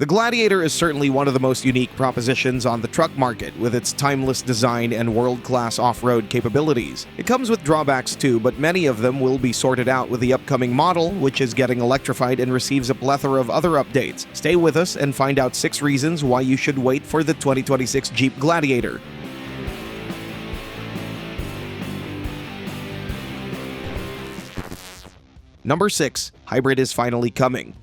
The Gladiator is certainly one of the most unique propositions on the truck market, with its timeless design and world-class off-road capabilities. It comes with drawbacks too, but many of them will be sorted out with the upcoming model, which is getting electrified and receives a plethora of other updates. Stay with us and find out 6 reasons why you should wait for the 2026 Jeep Gladiator. Number 6. Hybrid is finally coming.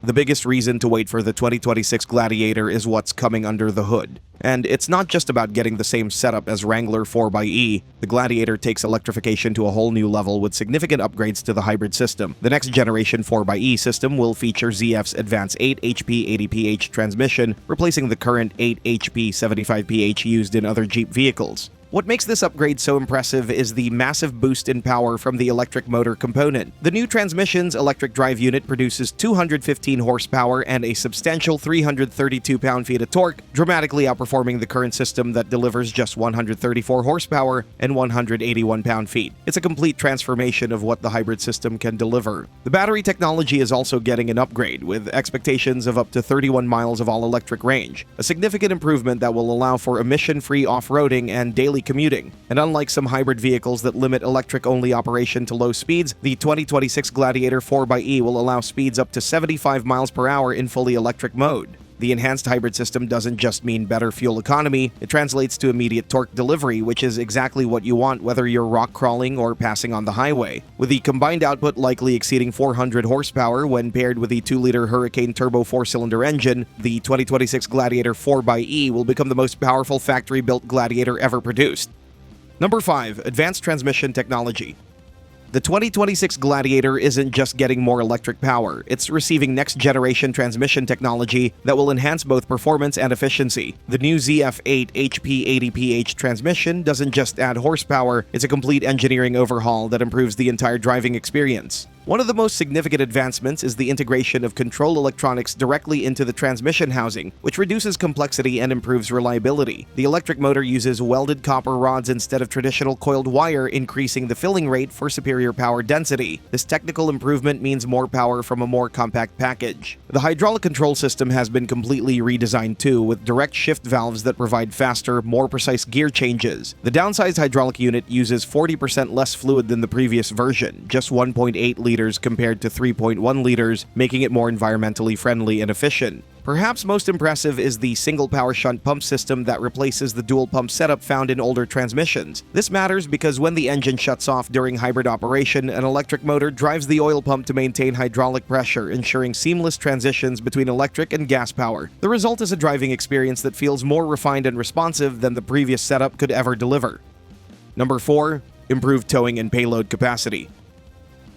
The biggest reason to wait for the 2026 Gladiator is what's coming under the hood. And it's not just about getting the same setup as Wrangler 4xe. The Gladiator takes electrification to a whole new level with significant upgrades to the hybrid system. The next generation 4xe system will feature ZF's advanced 8 HP 80ph transmission, replacing the current 8 HP 75ph used in other Jeep vehicles. What makes this upgrade so impressive is the massive boost in power from the electric motor component. The new transmission's electric drive unit produces 215 horsepower and a substantial 332 pound-feet of torque, dramatically outperforming the current system that delivers just 134 horsepower and 181 pound-feet. It's a complete transformation of what the hybrid system can deliver. The battery technology is also getting an upgrade, with expectations of up to 31 miles of all-electric range, a significant improvement that will allow for emission-free off-roading and daily commuting. And unlike some hybrid vehicles that limit electric-only operation to low speeds, the 2026 Gladiator 4xe will allow speeds up to 75 miles per hour in fully electric mode. The enhanced hybrid system doesn't just mean better fuel economy, it translates to immediate torque delivery, which is exactly what you want whether you're rock crawling or passing on the highway. With the combined output likely exceeding 400 horsepower when paired with the 2-liter Hurricane Turbo 4-cylinder engine, the 2026 Gladiator 4xe will become the most powerful factory-built Gladiator ever produced. Number 5. Advanced transmission technology. The 2026 Gladiator isn't just getting more electric power, it's receiving next-generation transmission technology that will enhance both performance and efficiency. The new ZF8 HP 80ph transmission doesn't just add horsepower, it's a complete engineering overhaul that improves the entire driving experience. One of the most significant advancements is the integration of control electronics directly into the transmission housing, which reduces complexity and improves reliability. The electric motor uses welded copper rods instead of traditional coiled wire, increasing the filling rate for superior power density. This technical improvement means more power from a more compact package. The hydraulic control system has been completely redesigned too, with direct shift valves that provide faster, more precise gear changes. The downsized hydraulic unit uses 40% less fluid than the previous version, just 1.8 liters compared to 3.1 liters, making it more environmentally friendly and efficient. Perhaps most impressive is the single power shunt pump system that replaces the dual pump setup found in older transmissions. This matters because when the engine shuts off during hybrid operation, an electric motor drives the oil pump to maintain hydraulic pressure, ensuring seamless transitions between electric and gas power. The result is a driving experience that feels more refined and responsive than the previous setup could ever deliver. Number 4. Improved towing and payload capacity.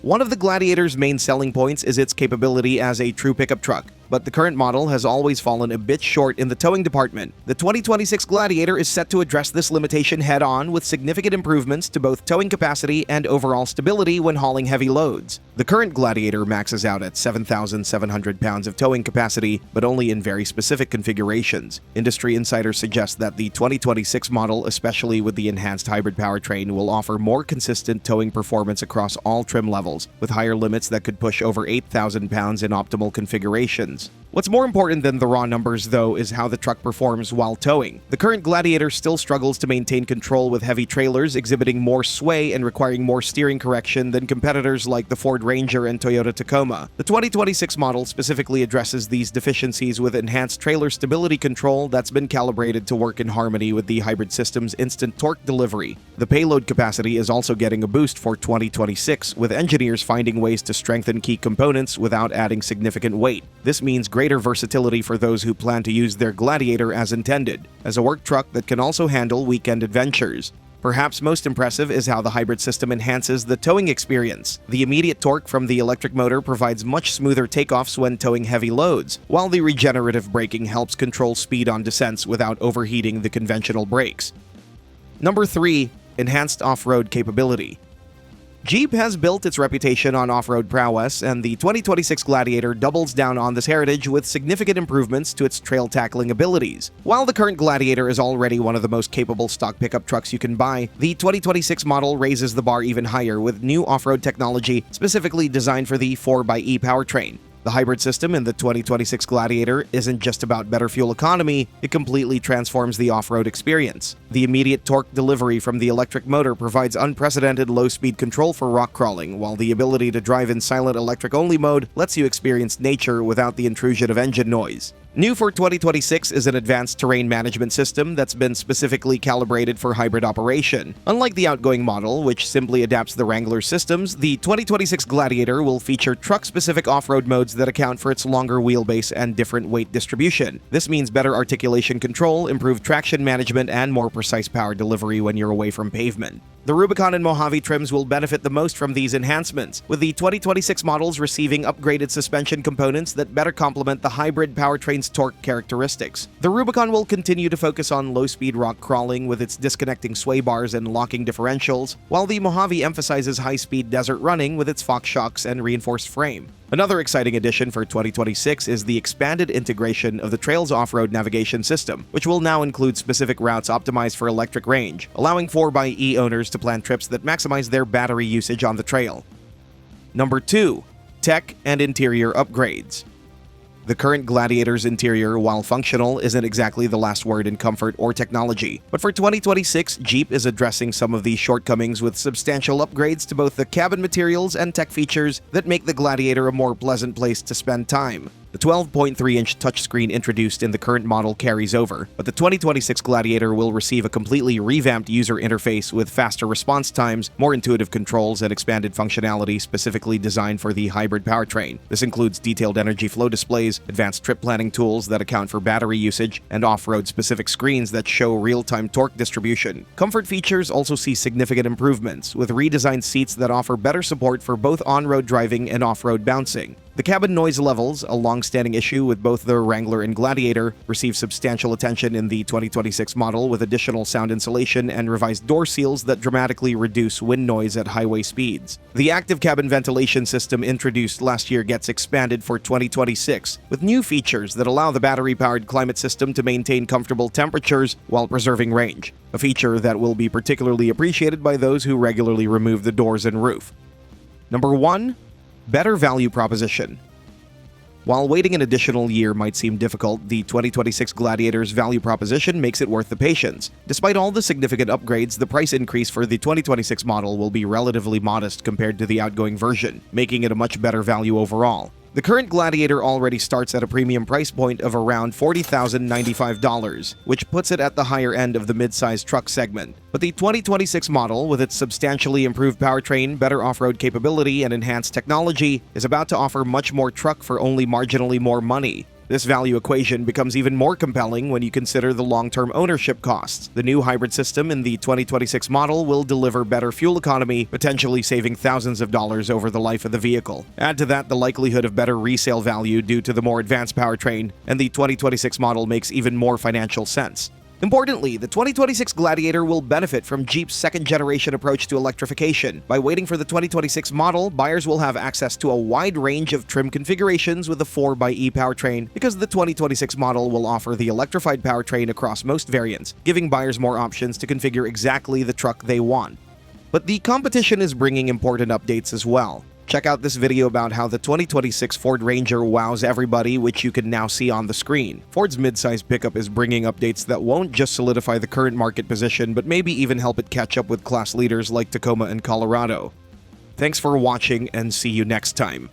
One of the Gladiator's main selling points is its capability as a true pickup truck, but the current model has always fallen a bit short in the towing department. The 2026 Gladiator is set to address this limitation head-on with significant improvements to both towing capacity and overall stability when hauling heavy loads. The current Gladiator maxes out at 7,700 pounds of towing capacity, but only in very specific configurations. Industry insiders suggest that the 2026 model, especially with the enhanced hybrid powertrain, will offer more consistent towing performance across all trim levels, with higher limits that could push over 8,000 pounds in optimal configurations. What's more important than the raw numbers, though, is how the truck performs while towing. The current Gladiator still struggles to maintain control with heavy trailers, exhibiting more sway and requiring more steering correction than competitors like the Ford Ranger and Toyota Tacoma. The 2026 model specifically addresses these deficiencies with enhanced trailer stability control that's been calibrated to work in harmony with the hybrid system's instant torque delivery. The payload capacity is also getting a boost for 2026, with engineers finding ways to strengthen key components without adding significant weight. This means greater versatility for those who plan to use their Gladiator as intended, as a work truck that can also handle weekend adventures. Perhaps most impressive is how the hybrid system enhances the towing experience. The immediate torque from the electric motor provides much smoother takeoffs when towing heavy loads, while the regenerative braking helps control speed on descents without overheating the conventional brakes. Number 3. Enhanced off-road capability. Jeep has built its reputation on off-road prowess, and the 2026 Gladiator doubles down on this heritage with significant improvements to its trail tackling abilities. While the current Gladiator is already one of the most capable stock pickup trucks you can buy, the 2026 model raises the bar even higher with new off-road technology specifically designed for the 4xe powertrain. The hybrid system in the 2026 Gladiator isn't just about better fuel economy, it completely transforms the off-road experience. The immediate torque delivery from the electric motor provides unprecedented low-speed control for rock crawling, while the ability to drive in silent electric-only mode lets you experience nature without the intrusion of engine noise. New for 2026 is an advanced terrain management system that's been specifically calibrated for hybrid operation. Unlike the outgoing model, which simply adapts the Wrangler systems, the 2026 Gladiator will feature truck-specific off-road modes that account for its longer wheelbase and different weight distribution. This means better articulation control, improved traction management, and more precise power delivery when you're away from pavement. The Rubicon and Mojave trims will benefit the most from these enhancements, with the 2026 models receiving upgraded suspension components that better complement the hybrid powertrain's torque characteristics. The Rubicon will continue to focus on low-speed rock crawling with its disconnecting sway bars and locking differentials, while the Mojave emphasizes high-speed desert running with its Fox shocks and reinforced frame. Another exciting addition for 2026 is the expanded integration of the Trails off-road navigation system, which will now include specific routes optimized for electric range, allowing 4xe owners to plan trips that maximize their battery usage on the trail. Number 2. Tech and interior upgrades. The current Gladiator's interior, while functional, isn't exactly the last word in comfort or technology. But for 2026, Jeep is addressing some of these shortcomings with substantial upgrades to both the cabin materials and tech features that make the Gladiator a more pleasant place to spend time. The 12.3-inch touchscreen introduced in the current model carries over, but the 2026 Gladiator will receive a completely revamped user interface with faster response times, more intuitive controls, and expanded functionality specifically designed for the hybrid powertrain. This includes detailed energy flow displays, advanced trip planning tools that account for battery usage, and off-road specific screens that show real-time torque distribution. Comfort features also see significant improvements, with redesigned seats that offer better support for both on-road driving and off-road bouncing. The cabin noise levels, a long-standing issue with both the Wrangler and Gladiator, receive substantial attention in the 2026 model with additional sound insulation and revised door seals that dramatically reduce wind noise at highway speeds. The active cabin ventilation system introduced last year gets expanded for 2026, with new features that allow the battery-powered climate system to maintain comfortable temperatures while preserving range, a feature that will be particularly appreciated by those who regularly remove the doors and roof. Number 1. Better value proposition. While waiting an additional year might seem difficult, the 2026 Gladiator's value proposition makes it worth the patience. Despite all the significant upgrades, the price increase for the 2026 model will be relatively modest compared to the outgoing version, making it a much better value overall. The current Gladiator already starts at a premium price point of around $40,095, which puts it at the higher end of the midsize truck segment. But the 2026 model, with its substantially improved powertrain, better off-road capability, and enhanced technology, is about to offer much more truck for only marginally more money. This value equation becomes even more compelling when you consider the long-term ownership costs. The new hybrid system in the 2026 model will deliver better fuel economy, potentially saving thousands of dollars over the life of the vehicle. Add to that the likelihood of better resale value due to the more advanced powertrain, and the 2026 model makes even more financial sense. Importantly, the 2026 Gladiator will benefit from Jeep's second-generation approach to electrification. By waiting for the 2026 model, buyers will have access to a wide range of trim configurations with a 4xe powertrain, because the 2026 model will offer the electrified powertrain across most variants, giving buyers more options to configure exactly the truck they want. But the competition is bringing important updates as well. Check out this video about how the 2026 Ford Ranger wows everybody, which you can now see on the screen. Ford's midsize pickup is bringing updates that won't just solidify the current market position, but maybe even help it catch up with class leaders like Tacoma and Colorado. Thanks for watching, and see you next time.